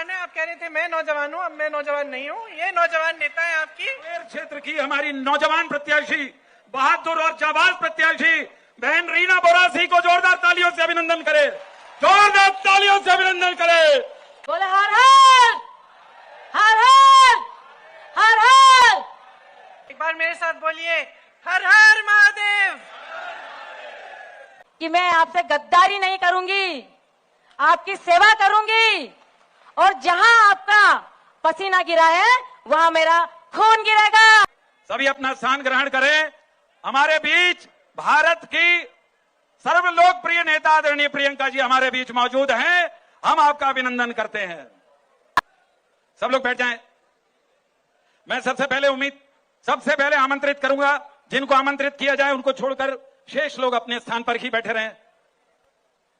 नौजवान है। आप कह रहे थे मैं नौजवान हूँ, अब मैं नौजवान नहीं हूँ, ये नौजवान नेता है आपकी। क्षेत्र की हमारी नौजवान प्रत्याशी, बहादुर और जाबाज प्रत्याशी बहन रीना बोरासी को जोरदार तालियों से अभिनंदन करें, जोरदार तालियों से अभिनंदन करें। बोले हर हर हर हर हर हर। एक बार मेरे साथ बोलिए, हर हर महादेव। कि मैं आपसे गद्दारी नहीं करूंगी, आपकी सेवा करूंगी, और जहां आपका पसीना गिरा है वहां मेरा खून गिरेगा। सभी अपना स्थान ग्रहण करें। हमारे बीच भारत की सर्व लोकप्रिय नेता आदरणीय प्रियंका जी हमारे बीच मौजूद हैं। हम आपका अभिनंदन करते हैं। सब लोग बैठ जाएं। मैं सबसे पहले आमंत्रित करूंगा, जिनको आमंत्रित किया जाए उनको छोड़कर शेष लोग अपने स्थान पर ही बैठे रहें।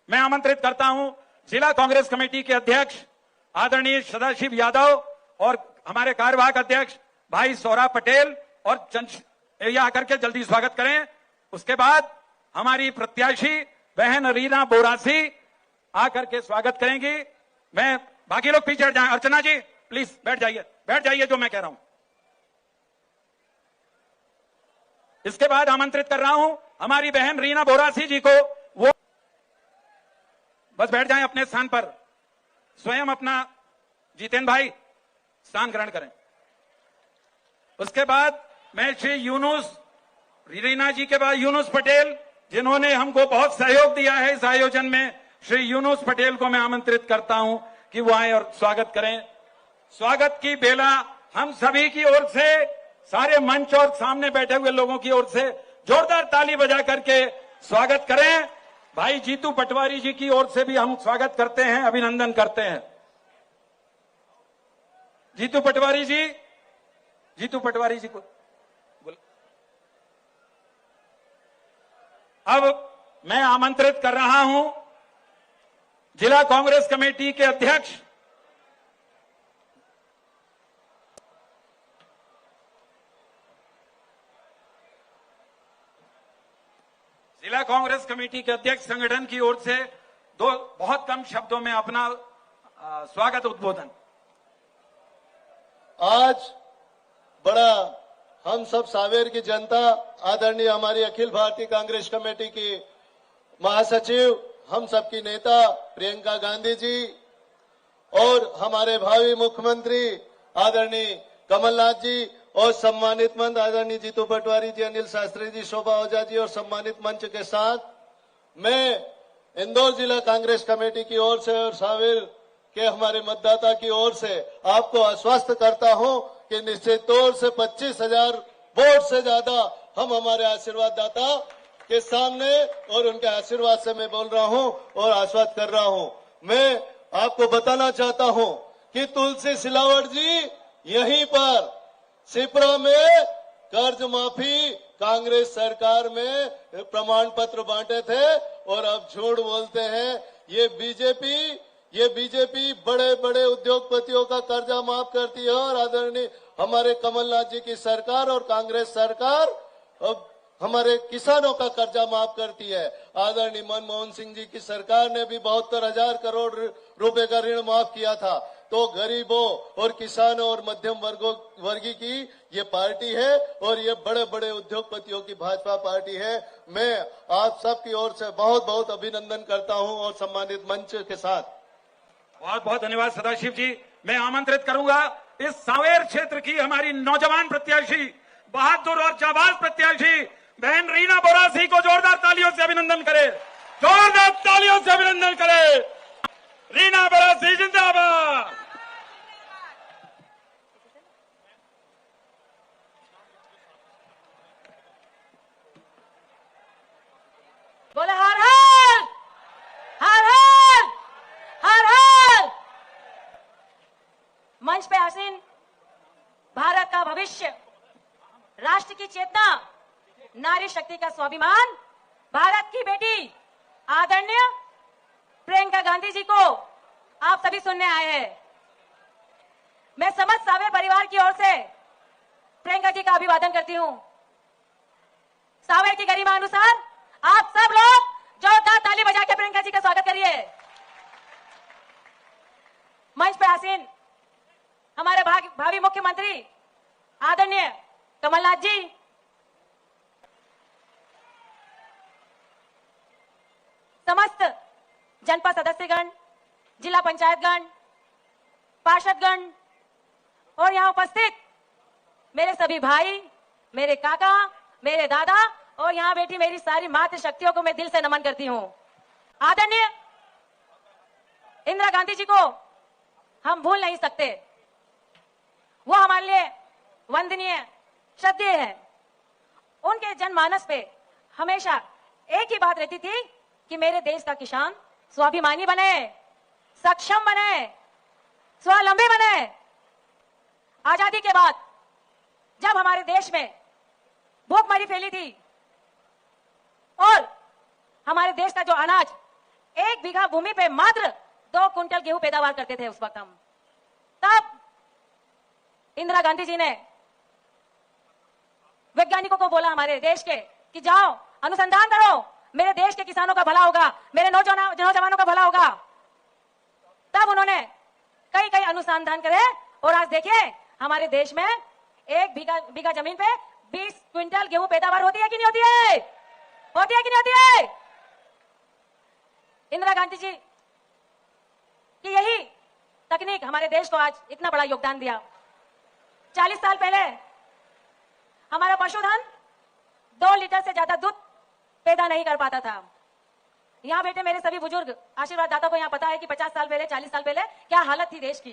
मैं आमंत्रित करता हूं जिला कांग्रेस कमेटी के अध्यक्ष आदरणीय सदाशिव यादव और हमारे कार्यवाहक अध्यक्ष भाई सौरभ पटेल, और यह आकर के जल्दी स्वागत करें। उसके बाद हमारी प्रत्याशी बहन रीना बोरासी आकर के स्वागत करेंगी। मैं बाकी लोग पीछे हट जाएं। अर्चना जी प्लीज बैठ जाइए जो मैं कह रहा हूं। इसके बाद आमंत्रित कर रहा हूं हमारी बहन रीना बोरासी जी को, वो बस बैठ जाएं अपने स्थान पर। स्वयं अपना जितेंद्र भाई स्थान ग्रहण करें। उसके बाद मैं श्री यूनुस, रीना जी के बाद यूनुस पटेल, जिन्होंने हमको बहुत सहयोग दिया है इस आयोजन में, श्री यूनुस पटेल को मैं आमंत्रित करता हूं कि वो आए और स्वागत करें। स्वागत की बेला हम सभी की ओर से, सारे मंच और सामने बैठे हुए लोगों की ओर से जोरदार ताली बजा करके स्वागत करें। भाई जीतू पटवारी जी की ओर से भी हम स्वागत करते हैं, अभिनंदन करते हैं। जीतू पटवारी जी को बोल। अब मैं आमंत्रित कर रहा हूं जिला कांग्रेस कमेटी के अध्यक्ष संगठन की ओर से दो बहुत कम शब्दों में अपना स्वागत उद्बोधन। आज बड़ा हम सब सावेर की जनता, आदरणीय हमारी अखिल भारतीय कांग्रेस कमेटी की महासचिव, हम सबकी नेता प्रियंका गांधी जी, और हमारे भावी मुख्यमंत्री आदरणीय कमलनाथ जी, और सम्मानित मंच आदरणीय जीतू पटवारी जी, अनिल शास्त्री जी, शोभा ओझा जी, और सम्मानित मंच के साथ मैं इंदौर जिला कांग्रेस कमेटी की ओर से और सावेर के हमारे मतदाता की ओर से आपको आश्वस्त करता हूं कि निश्चित तौर से 25,000 वोट से ज्यादा हम हमारे आशीर्वाद दाता के सामने, और उनके आशीर्वाद से मैं बोल रहा हूं और आश्वस्त कर रहा हूं। मैं आपको बताना चाहता हूं कि तुलसी सिलावट जी यहीं पर सिपरा में कर्ज माफी कांग्रेस सरकार में प्रमाण पत्र बांटे थे, और अब झूठ बोलते हैं। ये बीजेपी बड़े बड़े उद्योगपतियों का कर्जा माफ करती है, और आदरणीय हमारे कमलनाथ जी की सरकार और कांग्रेस सरकार अब हमारे किसानों का कर्जा माफ करती है। आदरणीय मनमोहन सिंह जी की सरकार ने भी 72,000 करोड़ रुपए का ऋण माफ किया था। तो गरीबों और किसानों और मध्यम वर्गी की ये पार्टी है, और ये बड़े बड़े उद्योगपतियों की भाजपा पार्टी है। मैं आप सबकी ओर से बहुत बहुत अभिनंदन करता हूं, और सम्मानित मंच के साथ बहुत बहुत धन्यवाद सदाशिव जी। मैं आमंत्रित करूंगा इस सावेर क्षेत्र की हमारी नौजवान प्रत्याशी, बहादुर और जाबाज प्रत्याशी बहन रीना बोरासी को जोरदार तालियों से अभिनंदन करें, जोरदार तालियों से अभिनंदन करें। रीना बोरासी जिंदाबाद। बोले हर हर हर हर हर हर। मंच पे आसीन भारत का भविष्य, राष्ट्र की चेतना, नारी शक्ति का स्वाभिमान, भारत की बेटी आदरणीय प्रियंका गांधी जी को आप सभी सुनने आए हैं। मैं समस्त सावेर परिवार की ओर से प्रियंका जी का अभिवादन करती हूं। सावेर की गरिमा अनुसार आप सब लोग जोरदार ताली बजा के प्रियंका जी का स्वागत करिए। मंच पे उदासीन हमारे भावी मुख्यमंत्री आदरणीय कमलनाथ जी, समस्त जनपद सदस्यगण, जिला पंचायतगण, पार्षदगण और यहाँ उपस्थित मेरे सभी भाई, मेरे काका, मेरे दादा और यहाँ बैठी मेरी सारी मातृशक्तियों को मैं दिल से नमन करती हूँ। आदरणीय इंदिरा गांधी जी को हम भूल नहीं सकते। वो हमारे लिए वंदनीय, श्रद्धेय है। उनके जनमानस पे हमेशा एक ही बात रहती थी कि मेरे देश का किसान स्वाभिमानी बने, सक्षम बने, स्वावलंबी बने। आजादी के बाद जब हमारे देश में भूखमरी फैली थी और हमारे देश का जो अनाज 1 बीघा भूमि पे मात्र 2 कुंटल गेहूं पैदावार करते थे उस वक्त हम, तब इंदिरा गांधी जी ने वैज्ञानिकों को बोला हमारे देश के कि जाओ अनुसंधान करो, मेरे देश के किसानों का भला होगा, मेरे नौजवानों का भला होगा। तब उन्होंने कई अनुसंधान करे और आज देखिए हमारे देश में 1 बीघा जमीन पे 20 क्विंटल गेहूं पैदावार होती है कि नहीं होती है? होती है कि नहीं होती है? इंदिरा गांधी जी की यही तकनीक हमारे देश को आज इतना बड़ा योगदान दिया। 40 साल पहले हमारा पशुधन 2 लीटर से ज्यादा दूध पैदा नहीं कर पाता था। यहाँ बैठे मेरे सभी बुजुर्ग आशीर्वाद दाता को यहाँ पता है कि 50 साल पहले, 40 साल पहले क्या हालत थी देश की।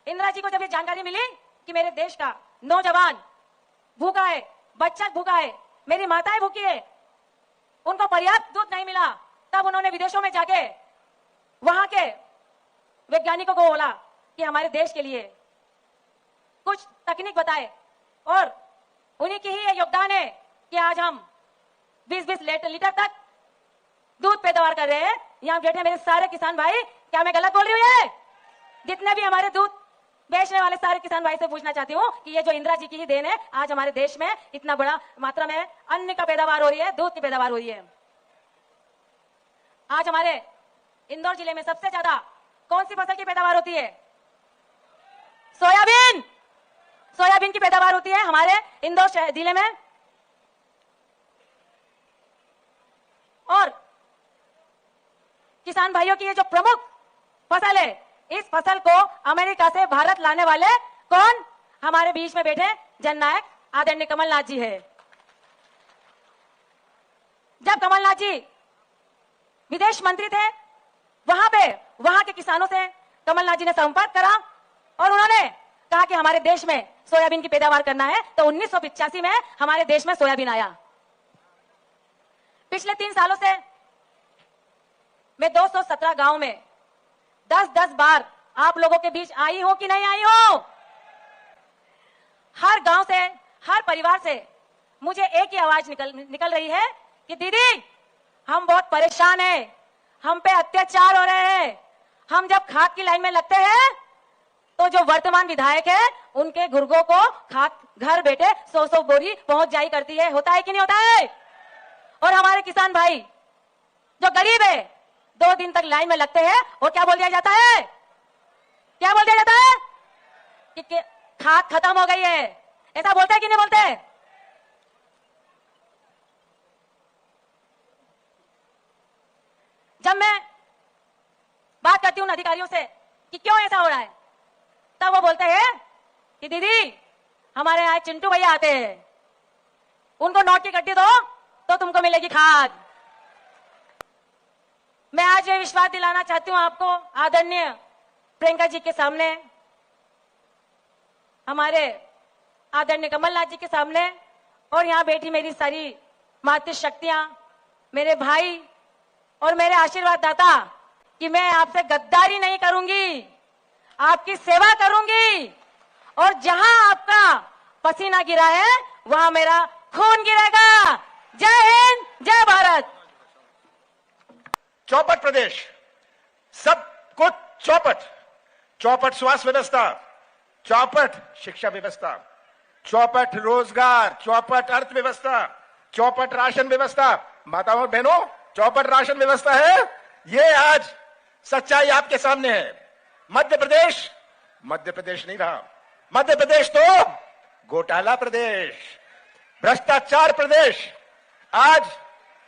इंदिरा जी को जब ये जानकारी मिली कि मेरे देश का नौजवान भूखा है, बच्चा भूखा है, मेरी माताएं भूखी है, उनको पर्याप्त दूध नहीं मिला, तब उन्होंने विदेशों में जाके वहां के वैज्ञानिकों को बोला कि हमारे देश के लिए कुछ तकनीक बताए और उन्हीं की ही ये योगदान है कि आज हम 20-20 लीटर तक दूध पैदावार कर रहे हैं। यहाँ बैठे मेरे सारे किसान भाई, क्या मैं गलत बोल रही हूँ? जितने भी हमारे दूध बेचने वाले सारे किसान भाई से पूछना चाहती हूँ कि ये जो इंदिरा जी की ही देन है, आज हमारे देश में इतना बड़ा मात्रा में अन्न का पैदावार हो रही है, दूध की पैदावार हो रही है। आज हमारे इंदौर जिले में सबसे ज्यादा कौन सी फसल की पैदावार होती है? सोयाबीन। सोयाबीन की पैदावार होती है हमारे इंदौर जिले में। और किसान भाइयों की ये जो प्रमुख फसल है, इस फसल को अमेरिका से भारत लाने वाले कौन? हमारे बीच में बैठे जननायक आदरणीय कमलनाथ जी है। जब कमलनाथ जी विदेश मंत्री थे, वहां के किसानों से कमलनाथ जी ने संपर्क करा और उन्होंने कहा कि हमारे देश में सोयाबीन की पैदावार करना है, तो 1985 में हमारे देश में सोयाबीन आया। पिछले 3 सालों से मैं 217 गांव में 10-10 बार आप लोगों के बीच आई हूं कि नहीं आई हूं? हर गांव से, हर परिवार से मुझे एक ही आवाज निकल रही है कि दीदी हम बहुत परेशान हैं, हम पे अत्याचार हो रहे हैं। हम जब खाद की लाइन में लगते हैं तो जो वर्तमान विधायक है उनके गुर्गों को खाद घर बैठे 100-100 बोरी पहुंच जाई करती है। होता है कि नहीं होता है? और हमारे किसान भाई जो गरीब है 2 दिन तक लाइन में लगते हैं और क्या बोल दिया जाता है? क्या बोल दिया जाता है? कि खाद खत्म हो गई है। ऐसा बोलते हैं कि नहीं बोलते? जब मैं बात करती हूं अधिकारियों से कि क्यों ऐसा हो रहा है, तब वो बोलते हैं कि दीदी हमारे यहाँ चिंटू भैया आते हैं, उनको नोट की गड्डी दो तो तुमको मिलेगी खाद। मैं आज ये विश्वास दिलाना चाहती हूं आपको, आदरणीय प्रियंका जी के सामने, हमारे आदरणीय कमलनाथ जी के सामने और यहाँ बैठी मेरी सारी मातृशक्तियां, मेरे भाई और मेरे आशीर्वाद दाता, कि मैं आपसे गद्दारी नहीं करूंगी, आपकी सेवा करूंगी और जहां आपका पसीना गिरा है वहां मेरा खून गिरेगा। जय हिंद, जय भारत। चौपट प्रदेश, सब कुछ चौपट, चौपट स्वास्थ्य व्यवस्था, चौपट शिक्षा व्यवस्था, चौपट रोजगार, चौपट अर्थव्यवस्था, चौपट राशन व्यवस्था। माताओं और बहनों, चौपट राशन व्यवस्था है। ये आज सच्चाई आपके सामने है। मध्य प्रदेश मध्य प्रदेश नहीं रहा। मध्य प्रदेश तो घोटाला प्रदेश, भ्रष्टाचार प्रदेश। आज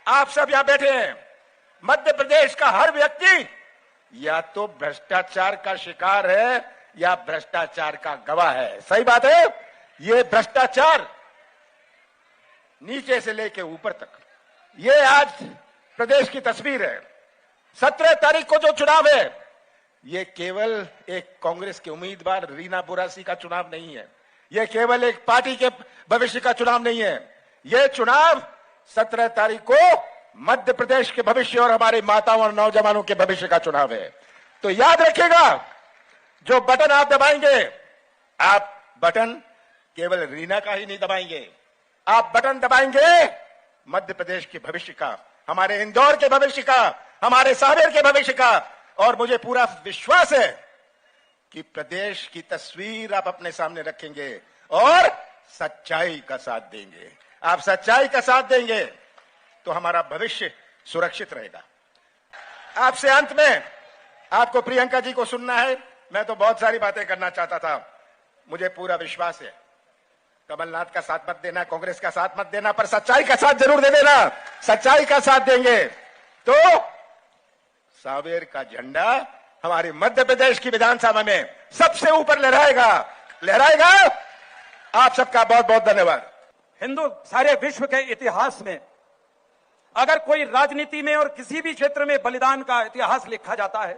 आप सब यहां बैठे हैं, मध्य प्रदेश का हर व्यक्ति या तो भ्रष्टाचार का शिकार है या भ्रष्टाचार का गवाह है। सही बात है। ये भ्रष्टाचार नीचे से लेकर ऊपर तक, ये आज प्रदेश की तस्वीर है। 17 तारीख को जो चुनाव है, ये केवल एक कांग्रेस के उम्मीदवार रीना बोरासी का चुनाव नहीं है। ये केवल एक पार्टी के भविष्य का चुनाव नहीं है। ये चुनाव 17 तारीख को मध्य प्रदेश के भविष्य और हमारे माताओं और नौजवानों के भविष्य का चुनाव है। तो याद रखिएगा, जो बटन आप दबाएंगे, आप बटन केवल रीना का ही नहीं दबाएंगे, आप बटन दबाएंगे मध्य प्रदेश के भविष्य का, हमारे इंदौर के भविष्य का, हमारे सावेर के भविष्य का। और मुझे पूरा विश्वास है कि प्रदेश की तस्वीर आप अपने सामने रखेंगे और सच्चाई का साथ देंगे। आप सच्चाई का साथ देंगे तो हमारा भविष्य सुरक्षित रहेगा। आपसे अंत में आपको प्रियंका जी को सुनना है। मैं तो बहुत सारी बातें करना चाहता था। मुझे पूरा विश्वास है, कमलनाथ का साथ मत देना, कांग्रेस का साथ मत देना, पर सच्चाई का साथ जरूर दे देना। सच्चाई का साथ देंगे तो सावेर का झंडा हमारे मध्य प्रदेश की विधानसभा में सबसे ऊपर लहराएगा, लहराएगा। आप सबका बहुत बहुत धन्यवाद। हिंदू सारे विश्व के इतिहास में अगर कोई राजनीति में और किसी भी क्षेत्र में बलिदान का इतिहास लिखा जाता है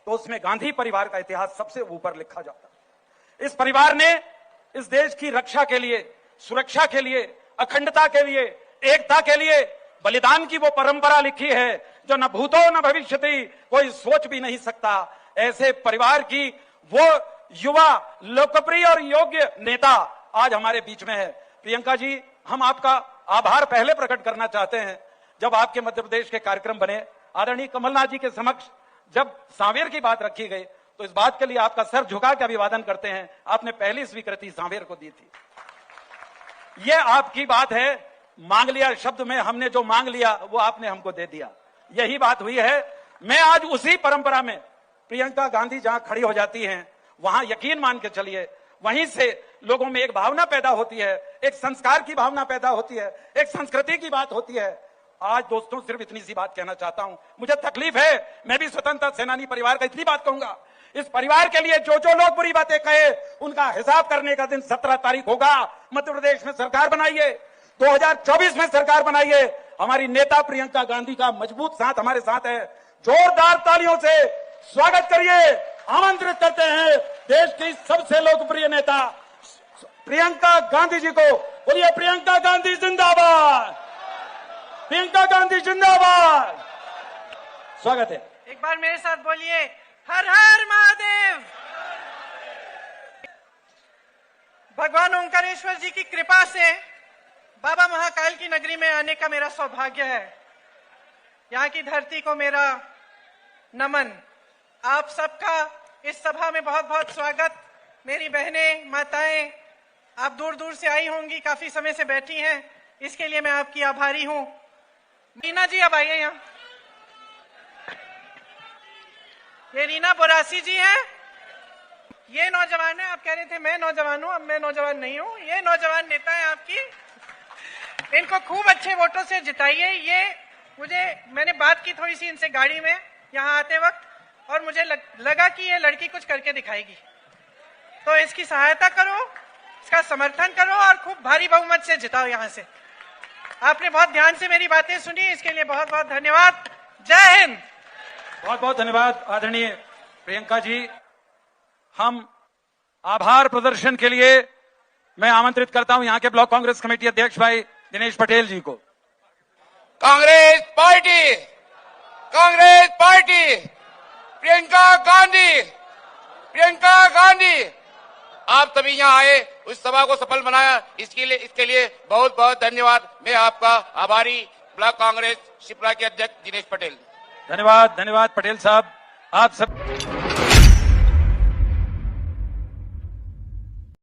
तो उसमें गांधी परिवार का इतिहास सबसे ऊपर लिखा जाता है। इस परिवार ने इस देश की रक्षा के लिए, सुरक्षा के लिए, अखंडता के लिए, एकता के लिए बलिदान की वो परंपरा लिखी है जो न भूतो न भविष्यति कोई सोच भी नहीं सकता। ऐसे परिवार की वो युवा लोकप्रिय और योग्य नेता आज हमारे बीच में है। प्रियंका जी, हम आपका आभार पहले प्रकट करना चाहते हैं। जब आपके मध्य प्रदेश के कार्यक्रम बने, आदरणीय कमलनाथ जी के समक्ष जब सांवेर की बात रखी गई तो इस बात के लिए आपका सर झुका के अभिवादन करते हैं। आपने पहली स्वीकृति सांवेर को दी थी। यह आपकी बात है। मांग लिया शब्द में, हमने जो मांग लिया वो आपने हमको दे दिया, यही बात हुई है। मैं आज उसी परंपरा में, प्रियंका गांधी जहां खड़ी हो जाती हैं वहां यकीन मान के चलिए, वहीं से लोगों में एक भावना पैदा होती है, एक संस्कार की भावना पैदा होती है, एक संस्कृति की बात होती है। आज दोस्तों सिर्फ इतनी सी बात कहना चाहता हूं। मुझे तकलीफ है, मैं भी स्वतंत्रता सेनानी परिवार का इतनी बात कहूंगा, इस परिवार के लिए जो जो लोग बुरी बातें कहे उनका हिसाब करने का दिन 17 तारीख होगा। मध्य प्रदेश में सरकार बनाइए, 2024 में सरकार बनाइए। हमारी नेता प्रियंका गांधी का मजबूत साथ हमारे साथ है। जोरदार तालियों से स्वागत करिए। आमंत्रित करते हैं देश की सबसे लोकप्रिय नेता प्रियंका गांधी जी को। बोलिए प्रियंका गांधी जिंदाबाद, प्रियंका गांधी जिंदाबाद। स्वागत है। एक बार मेरे साथ बोलिए, हर हर महादेव। भगवान ओंकारेश्वर जी की कृपा से बाबा महाकाल की नगरी में आने का मेरा सौभाग्य है। यहाँ की धरती को मेरा नमन। आप सबका इस सभा में बहुत बहुत स्वागत। मेरी बहनें, माताएं, आप दूर दूर से आई होंगी, काफी समय से बैठी हैं, इसके लिए मैं आपकी आभारी हूं। रीना जी अब आइए यहाँ। ये रीना बोरासी जी हैं। ये नौजवान है। आप कह रहे थे मैं नौजवान हूं, अब मैं नौजवान नहीं हूं। ये नौजवान नेता है आपकी। इनको खूब अच्छे वोटों से जिताइए। ये मैंने बात की थोड़ी सी इनसे गाड़ी में यहाँ आते वक्त, और मुझे लगा कि ये लड़की कुछ करके दिखाएगी, तो इसकी सहायता करो, इसका समर्थन करो और खूब भारी बहुमत से जिताओ यहाँ से। आपने बहुत ध्यान से मेरी बातें सुनी, इसके लिए बहुत बहुत धन्यवाद। जय हिंद। बहुत बहुत धन्यवाद आदरणीय प्रियंका जी। हम आभार प्रदर्शन के लिए मैं आमंत्रित करता हूं यहाँ के ब्लॉक कांग्रेस कमेटी अध्यक्ष भाई दिनेश पटेल जी को। Congress party, Congress party, Priyanka Gandhi, Priyanka Gandhi. आप सभी यहाँ आए, उस सभा को सफल बनाया, इसके लिए बहुत बहुत धन्यवाद। मैं आपका आभारी ब्लॉक कांग्रेस शिप्रा के अध्यक्ष दिनेश पटेल। धन्यवाद, धन्यवाद पटेल साहब। आप सब